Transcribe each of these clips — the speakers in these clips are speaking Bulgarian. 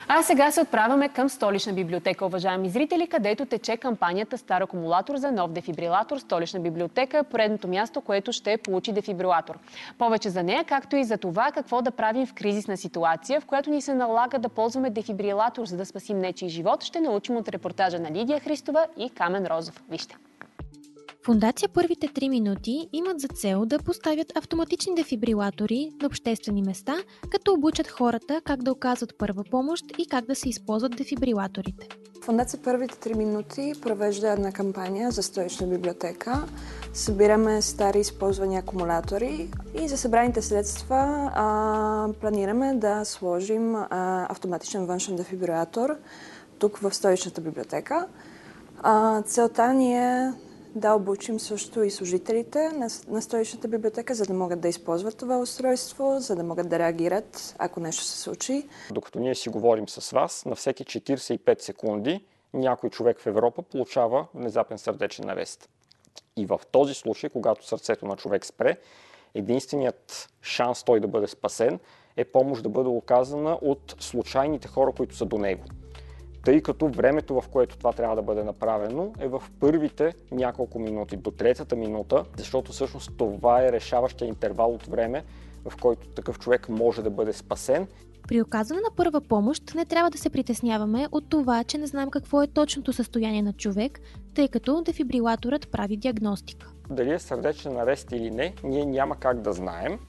А сега се отправяме към Столична библиотека, уважаеми зрители, където тече кампанията Стар акумулатор за нов дефибрилатор. Столична библиотека е поредното място, което ще получи дефибрилатор. Повече за нея, както и за това какво да правим в кризисна ситуация, в която ни се налага да ползваме дефибрилатор, за да спасим нечий живот, ще научим от репортажа на Лидия Христова и Камен Розов. Вижте! Фондация Първите 3 минути имат за цел да поставят автоматични дефибрилатори на обществени места, като обучат хората как да оказват първа помощ и как да се използват дефибрилаторите. Фондация Първите 3 минути провежда една кампания за Столична библиотека. Събираме стари използвани акумулатори и за събраните средства планираме да сложим автоматичен външен дефибрилатор тук в Столичната библиотека. Целта ни е да обучим също и служителите на Столичната библиотека, за да могат да използват това устройство, за да могат да реагират, ако нещо се случи. Докато ние си говорим с вас, на всеки 45 секунди някой човек в Европа получава внезапен сърдечен арест. И в този случай, когато сърцето на човек спре, единственият шанс той да бъде спасен е помощ да бъде оказана от случайните хора, които са до него. Тъй като времето, в което това трябва да бъде направено, е в първите няколко минути, до третата минута, защото всъщност това е решаващия интервал от време, в който такъв човек може да бъде спасен. При оказване на първа помощ не трябва да се притесняваме от това, че не знаем какво е точното състояние на човек, тъй като дефибрилаторът прави диагностика. Дали е сърдечен арест или не, ние няма как да знаем.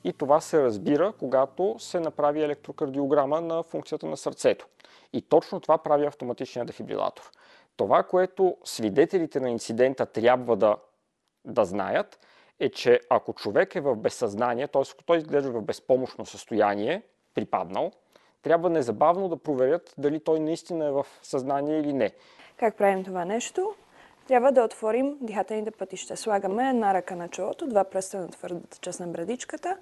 И това се разбира, когато се направи електрокардиограма на функцията на сърцето. И точно това прави автоматичния дефибрилатор. Това, което свидетелите на инцидента трябва да знаят, е, че ако човек е в безсъзнание, т.е. ако той изглежда в безпомощно състояние, припаднал, трябва незабавно да проверят дали той наистина е в съзнание или не. Как правим това нещо? Трябва да отворим дихателните пътища. Слагаме една ръка на чолото, два пръста на твърдата част на брадичката,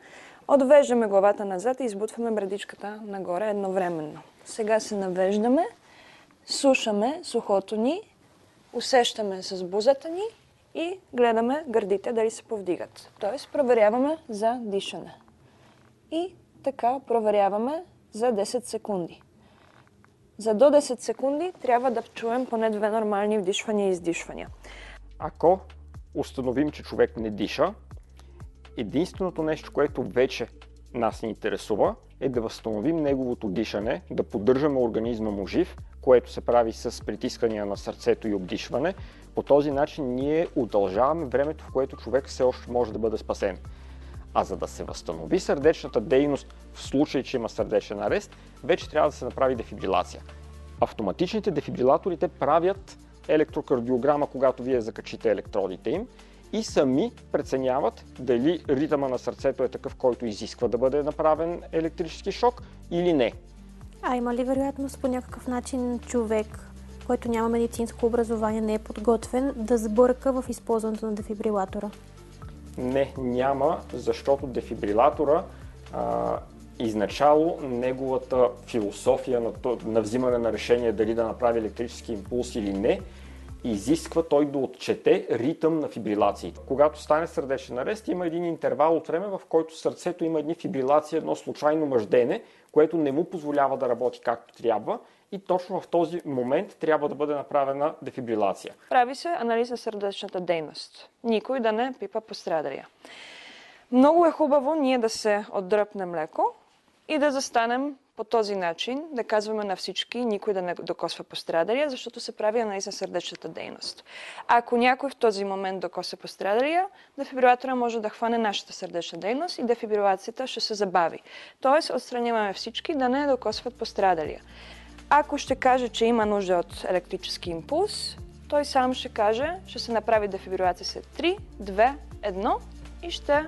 отвеждаме главата назад и избутваме брадичката нагоре едновременно. Сега се навеждаме, слушаме сухото ни, усещаме с бузата ни и гледаме гърдите дали се повдигат. Тоест проверяваме за дишане. И така проверяваме за 10 секунди. За до 10 секунди трябва да чуем поне 2 нормални вдишвания и издишвания. Ако установим, че човек не диша, единственото нещо, което вече нас ни интересува, е да възстановим неговото дишане, да поддържаме организма му жив, което се прави с притискания на сърцето и обдишване. По този начин ние удължаваме времето, в което човек все още може да бъде спасен. А за да се възстанови сърдечната дейност в случай, че има сърдечен арест, вече трябва да се направи дефибрилация. Автоматичните дефибрилатори те правят електрокардиограма, когато вие закачите електродите им и сами преценяват дали ритъма на сърцето е такъв, който изисква да бъде направен електрически шок или не. А има ли вероятност по някакъв начин човек, който няма медицинско образование, не е подготвен, да сбърка в използването на дефибрилатора? Не, няма, защото дефибрилатора изначало неговата философия на взимане на решение дали да направи електрически импулс или не, изисква той да отчете ритъм на фибрилации. Когато стане сърдечен арест, има един интервал от време, в който сърцето има едни фибрилации, едно случайно мъждене, което не му позволява да работи както трябва и точно в този момент трябва да бъде направена дефибрилация. Прави се анализ на сърдечната дейност. Никой да не пипа пострадалия. Много е хубаво ние да се отдръпнем леко и да застанем по този начин, да казваме на всички, никой да не докосва пострадалия, защото се прави анализ на сърдечната дейност. Ако някой в този момент докосва пострадалия, дефибрилатора може да хване нашата сърдечна дейност и дефибрилацията ще се забави. Тоест, отстраняваме всички да не докосват пострадалия. Ако ще каже, че има нужда от електрически импулс, той сам ще каже, ще се направи дефибрилация след 3, 2, 1 и ще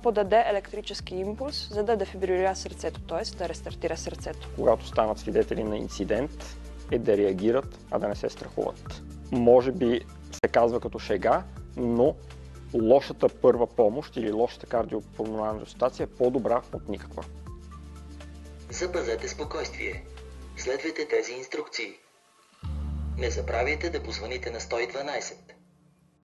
подаде електрически импулс, за да дефибрилира сърцето, т.е. да рестартира сърцето. Когато станат свидетели на инцидент, е да реагират, а да не се страхуват. Може би се казва като шега, но лошата първа помощ или лошата кардиопулмонарна ресусцитация е по-добра от никаква. Запазете спокойствие. Следвайте тези инструкции. Не забравяйте да позвоните на 112.